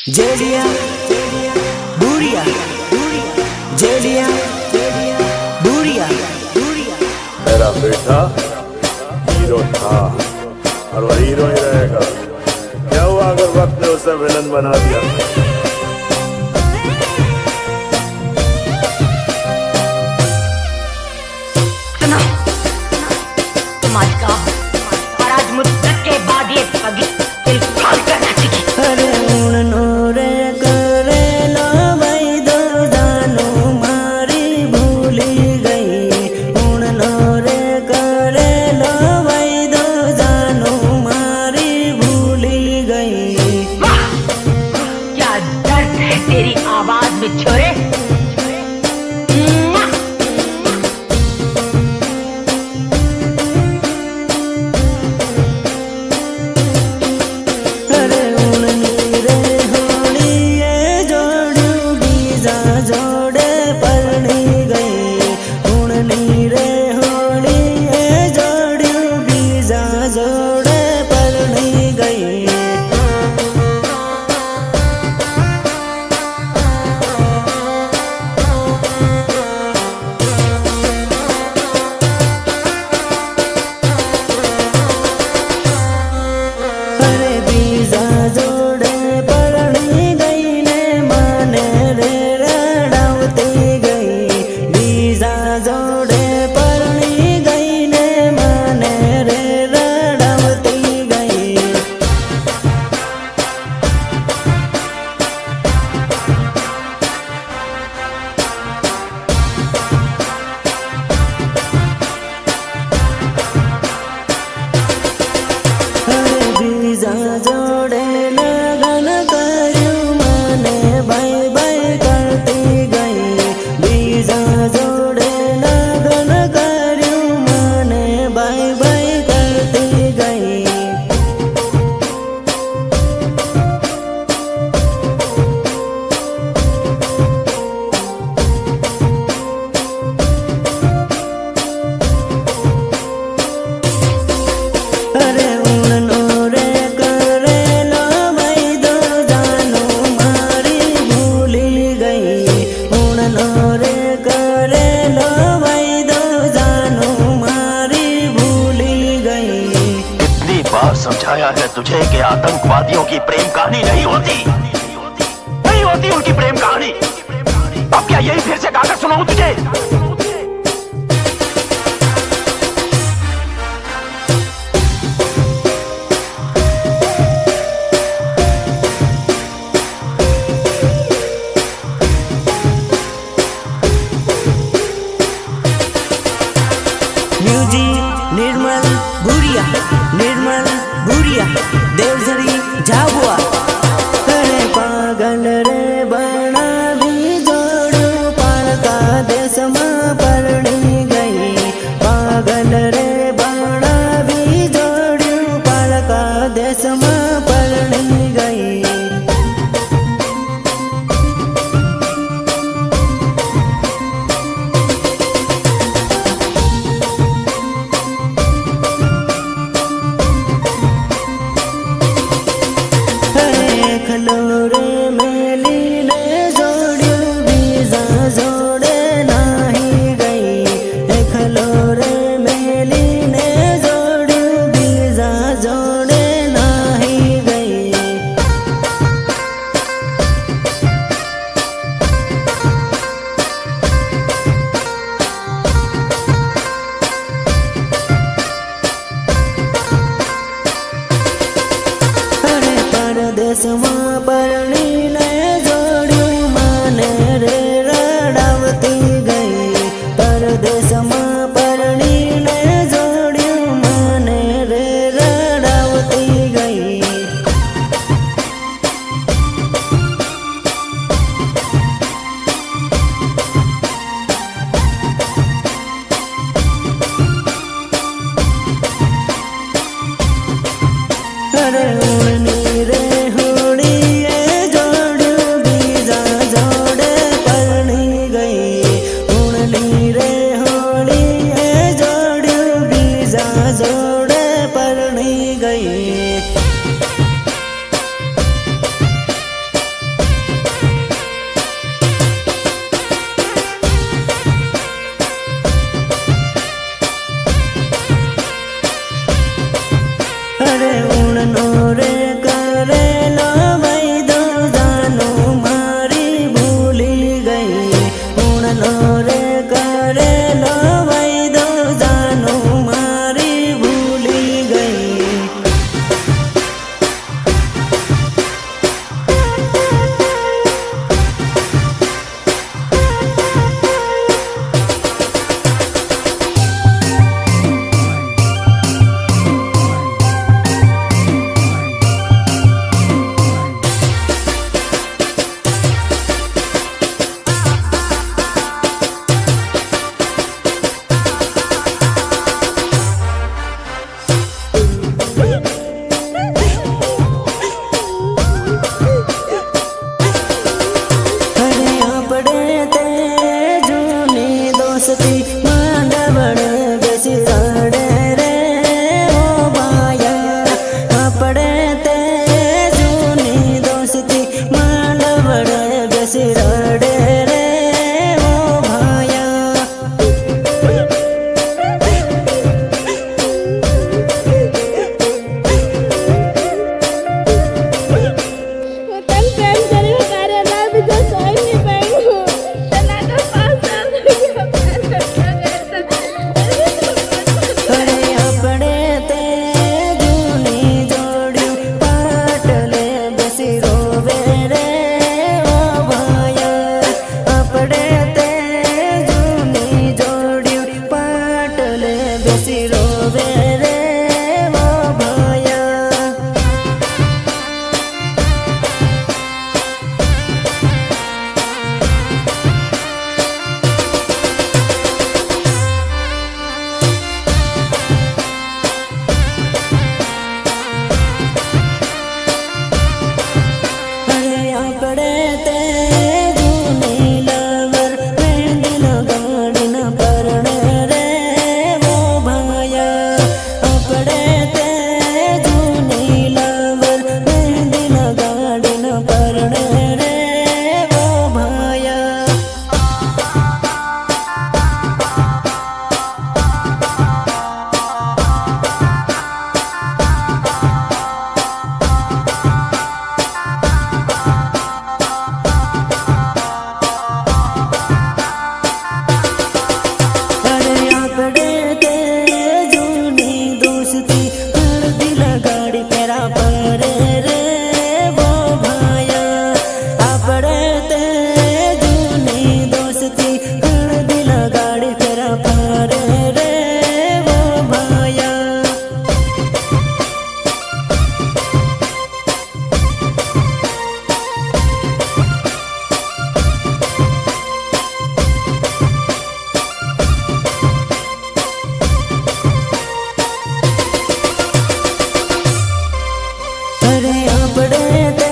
जेलिया बुरिया जेलिया बुरिया। मेरा बेटा हीरो था और वह हीरो ही रहेगा। क्या हुआ अगर वक्त ने उसे विलन बना दिया? सुनो, तुम आज का हो और आज मुद्दत के बाद ये पगी दिल फाड़ कर नाचेगी। अरे उड़नो रे करे लो भाई दो जानो मारी भूली गई। उड़नो रे करे लो भाई दो जानो मारी भूली गई। वाह, क्या दर्द है तेरी आवाज में छोरे। अरे उड़नी रे होली ये जोड़ूगी जा जोड़े परनी गई। उड़नी रे होली ये जोड़ूगी जा जोड़े परनी गई। अरे बीजा जोड़े परनी गई ने माने रे रड़ावती गई। बीजा जोड़े परनी गई ने माने रे रड़ावती गई। अरे बीजा जोड़े लगन करू माने बाई बाई करती गई। बीजा जोड़े लगन करू माने बाई बाई करती गई। अरे उड़नो रे करे लो भाई दो जानो मारी भूली गई। उड़नो रे करे लो भाई दो जानो मारी भूली गई। कितनी बार समझाया है तुझे कि आतंकवादियों की प्रेम कहानी नहीं होती, नहीं होती उनकी प्रेम कहानी। अब क्या यही फिर से गाकर सुनाऊं तुझे? म्यूजिक निर्मल भूरिया देवझरी झाबुआ। अरे पागल रे बना भी जोड़ू पालका देश में परनी गई। पागल रे बना भी जोड़ू पालका देश में परनी गई। खलोरे मेली ने जोड़ू बीजा जोड़े नाही गई। खलोरे मेली ने जोड़ू बीजा जोड़े नाही गई। अरे परदेश में परनी ने जोड़ू माने रे रड़ावती गई। परदेश में परनी ने जोड़ू माने रे रड़ावती गई। अरे उड़नी रे होड़ी ये जोड़ू बीजा जोड़े परनी गई। उड़नी रे होड़ी ये जोड़ू बीजा जोड़े परनी गई। અરે ઉણનો રે કરેલો વૈદો જાનું મારી ભૂલી ગઈ ઉણનો રે કરેલો વૈદો જાનું મારી ભૂલી ગઈ માંડવડે બેસી રડે રે ઓ ભાયા આપણે તે જૂની દોસ્તી માંડવડે બેસી રડે રે ઓ ભાયા તન પ્રેમ કર્યું કાર્યના બીજો સોય નહીં પડ્યું તના તો પાસ અરે આપણે તે જૂની જોડ્યું પાટલે બેસી રોવે રે ઓ ભાયા આપણે તે જૂની જોડ્યું પાટલે બેસી રોવે રે ઓ ભાયા અરે આપણે તે જૂની લવર મહેંદી લગાડીને પરણે રે ઓ ભાયા આપણે તે જૂની લવર મહેંદી લગાડીને પરણે રે ઓ ભાયા અરે આપણે તે જૂની દોસ્તી હળદી લગાડી પેરા પરે રે વો ભાયા આપણે તે જૂની દોસ્તી હળદી લગાડી પેરા પરે રે વો ભાયા અરે આપણે તે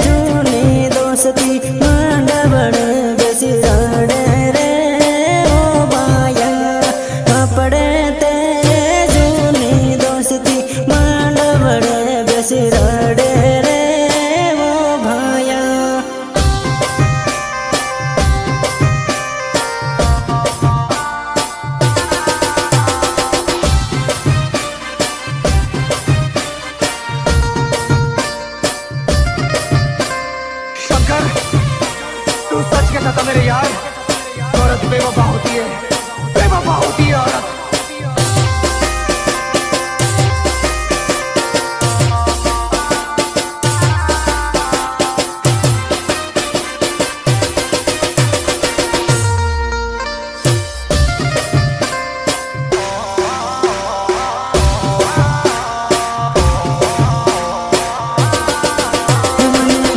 જૂની દોસ્તી માંડવડે બેસી રડે રે ઓ ભાયા આપણે તે જૂની દોસ્તી માંડવડે બેસી રડે રે ઓ ભાયા शंकर तू सच कहता था मेरे यार औरत बेवफा होती है औरत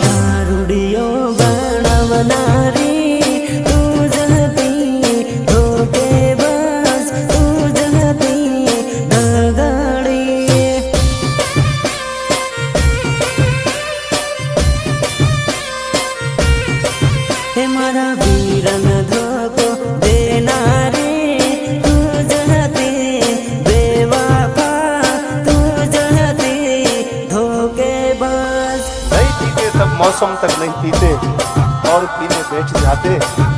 દારૂડિયો બનાવનારી તું જ હતી ધોકે બસ તું જ હતી દગાડી હે મારા વીરન ધોકો દેનારી તું જ હતી બેવફા તું જ હતી ધોકે બસ नहीं पीते तब मौसम तक नहीं पीते और पीने बैठ जाते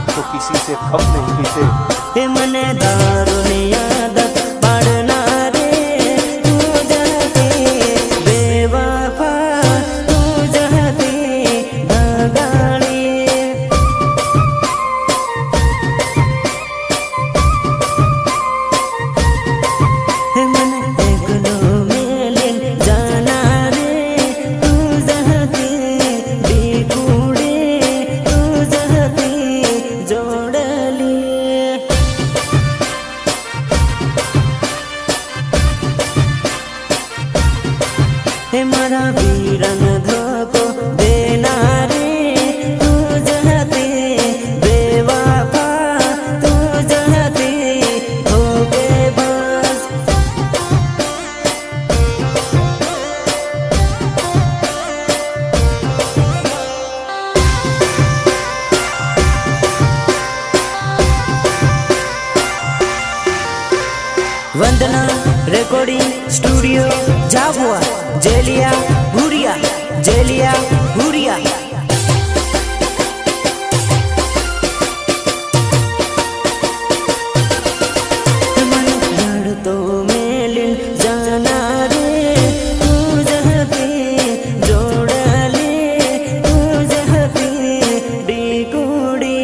तो किसी से कम नहीं पीते હે મને દારૂની આદત પાડનારે તું જ હતી हे मारा वीरन धोको देना रे तू जहते बेवफा तू जहते धोखेबाज वंदना रिकॉर्डिंग स्टूडियो झाबुआ जेलिया भूरिया जेलिया भूरिया तो मेलिन जाना रे तू जहते जोड़ले तू जहते डिकुड़ी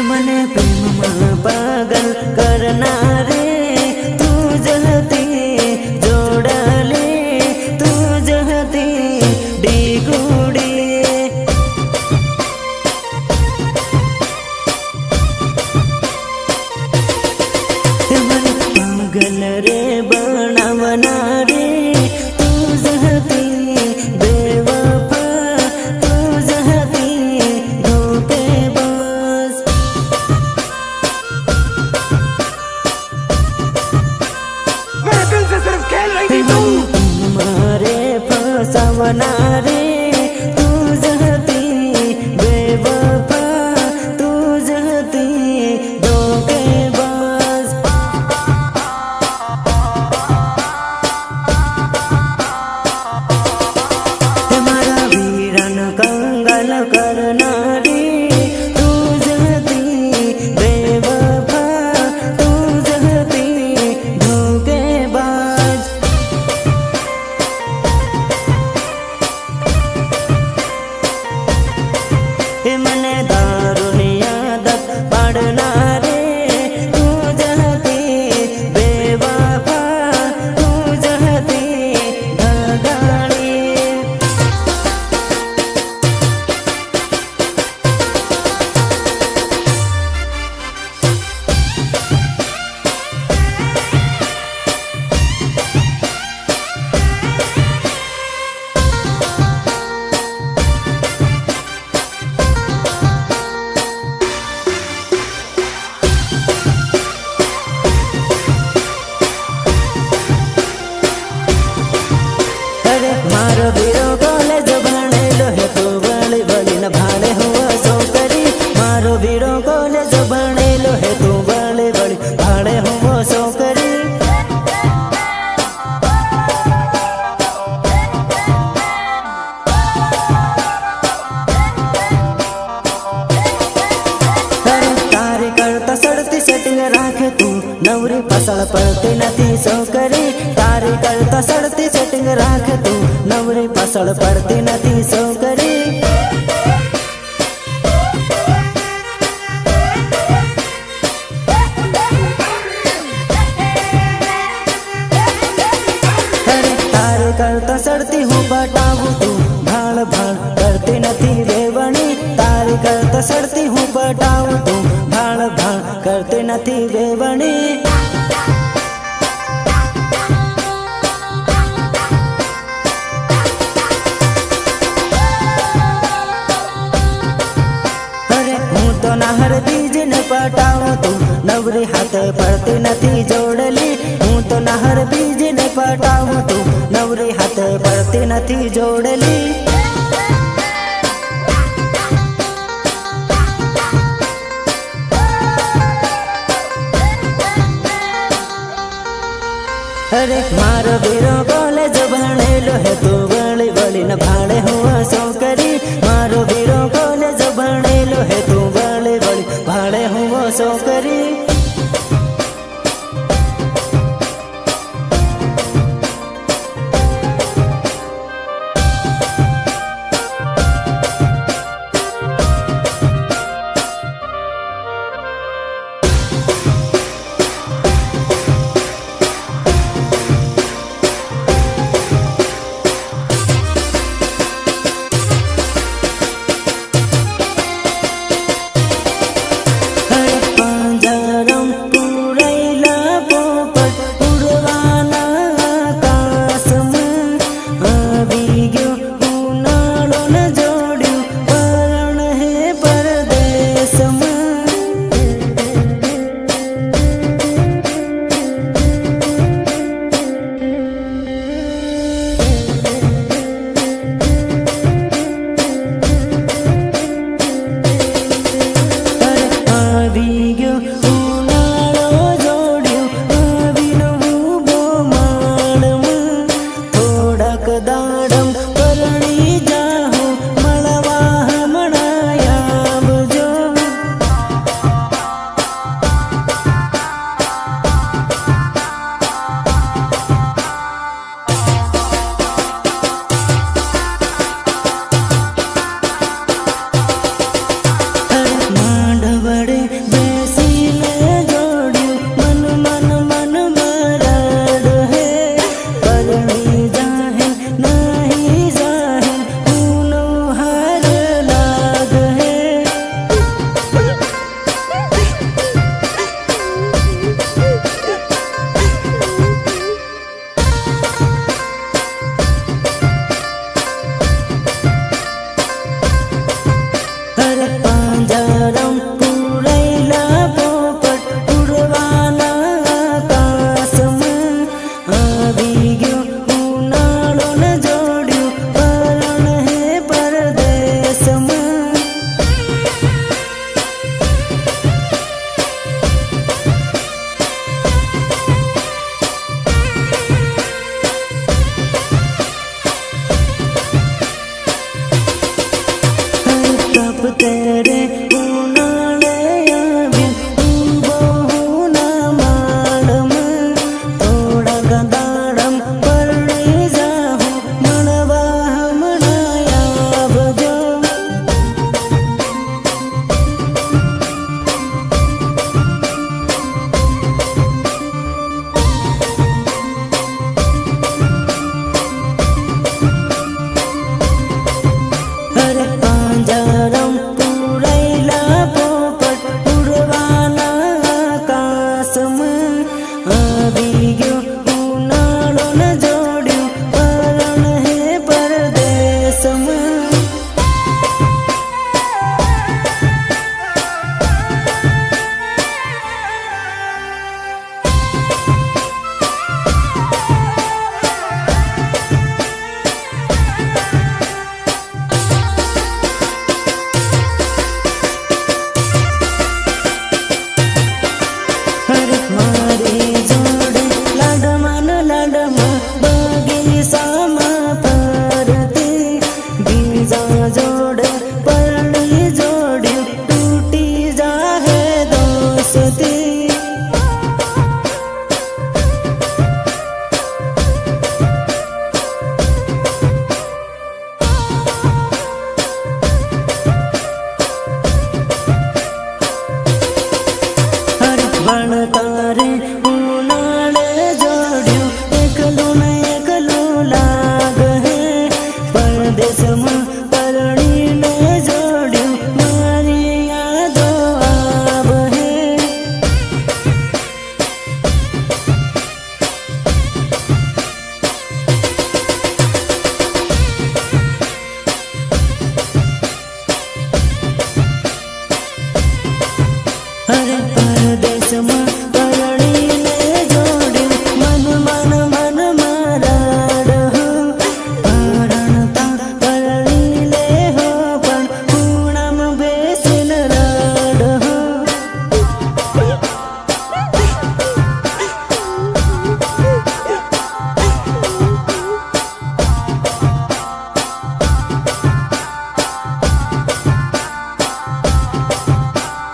मने प्रेम में पागल करना रे तू जहते जोड़ले तू जहते डिगुड़ी मन पागल रे बनावना रे तू जहते बेवफा तू जहते धोखेबाज मेरे दिल से सिर्फ खेल रही थी तू। मारे फसावना रे तू जहती बेवफा तू जहती धोखेबाज हमारा वीरन कंगल करना रे तू जहती बेवफा तू जहती धोखेबाज मने दारुनी आदत पड़ना रे तू जहती बेवफा तू जहती धगाड़ी अरे मारो वीरो कॉलेज भणेलो हे तू बड़ी बड़ी न भाड़े हुआ सोकरी मारो वीरो कॉलेज भणेलो हे तू बड़ी बड़ी भाड़े हुआ सोकरी अरे तारी करता सड़ती सेटिंग राखे तू नवरी फसल पड़ती नथी सोकरी तारी करता सड़ती सेटिंग राखे तू नवरी फसल पड़ती नथी सोकरी अरे तारी करता सड़ती हूँ बटाऊ तू भाड़ भाड़ करती नथी वेवणी तारी करता सड़ती हूँ बटाऊ तू भाड़ भाड़ करती नथी वेवणी अरे हूँ तो नहर बीज न पटाऊँ तू नवरी हाथ पड़ती नथी जोड़ली हूँ तो नहर बीज न पटाऊँ तू नवरी हाथ पड़ती नथी जोड़ली अरे मारो वीरो कॉलेज भणेलो है तू बड़ी बड़ी न भाड़े हुआ सोकरी मारो वीरो कॉलेज भणेलो है तू बड़ी बड़ी भाड़े हुआ सोकरी પણ તારે ઉનાળે જોડ્યું એકલું ને એકલું લાગે હે પરદેશમાં પરણીને જોડ્યું મારી યાદો આવે હે અરે પરદેશમાં પરણીને જોડ્યું મન મન મન મારા પરણતા પરણી લે હો પણ ખૂણામાં બેસીને રડ હો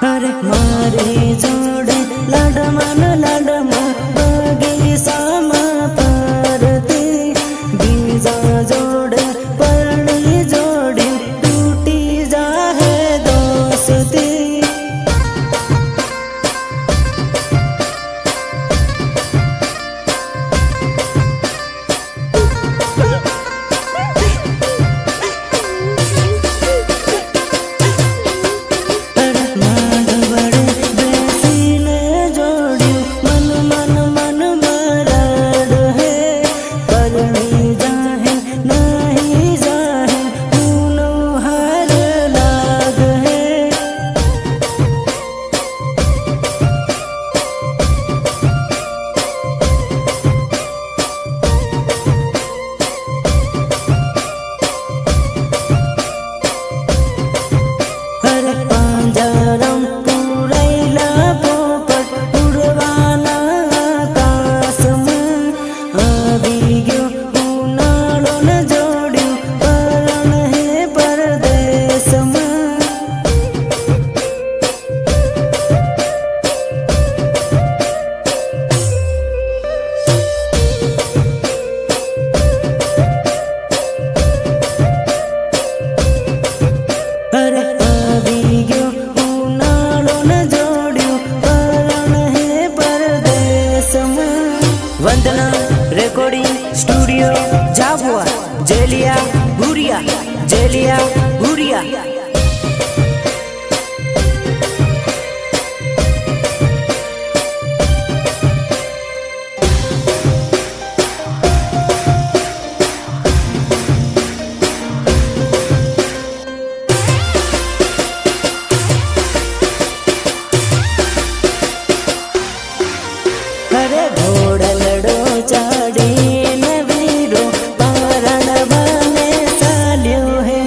અરે મારી જોડે લાડમાં બગીચામાં ફરતી બીજા જોડે પરણી જોડી તૂટી જાહે દોસ્તી બેસીને જોડ્યું મન મન મન મરાડ હે પરણી જાહે નહીં જાહે ઊનો હાર લાગ હે અરે પાંજરામ પૂરાયેલા પોપટ ઉડવાના આકાશમાં આવી ગયો ઉનાળો ને જોડ્યું પરણ હે પરદેશમાં અરે આવી ગયો ઉનાળો ને જોડ્યું પરણ હે પરદેશમાં વંદના રેકોર્ડિંગ સ્ટુડિયો જાબુઆ જેલિયા ભુરિયા અરે ઘોડલડો ચાડીને વીરો પારણ બને ચાલ્યો હે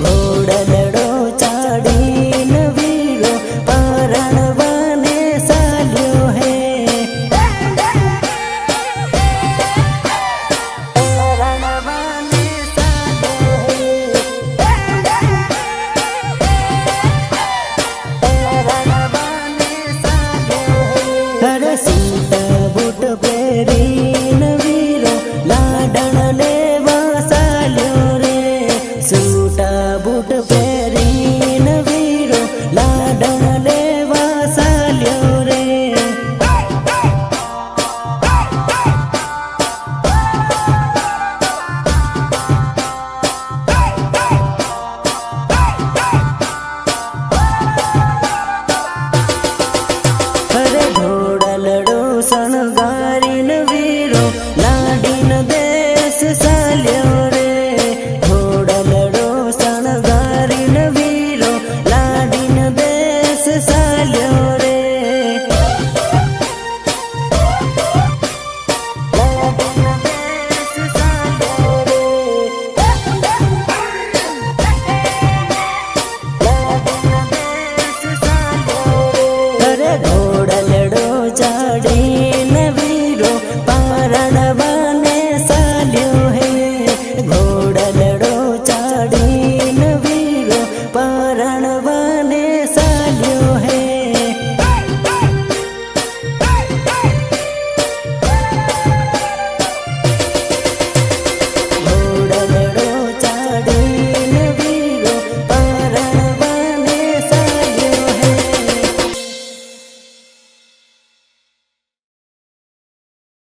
ઘોડલડો ચાડીને વીરો પારણ બને ચાલ્યો હે પારણ બને ચાલ્યો હે પારણ બને ચાલ્યો હે અરે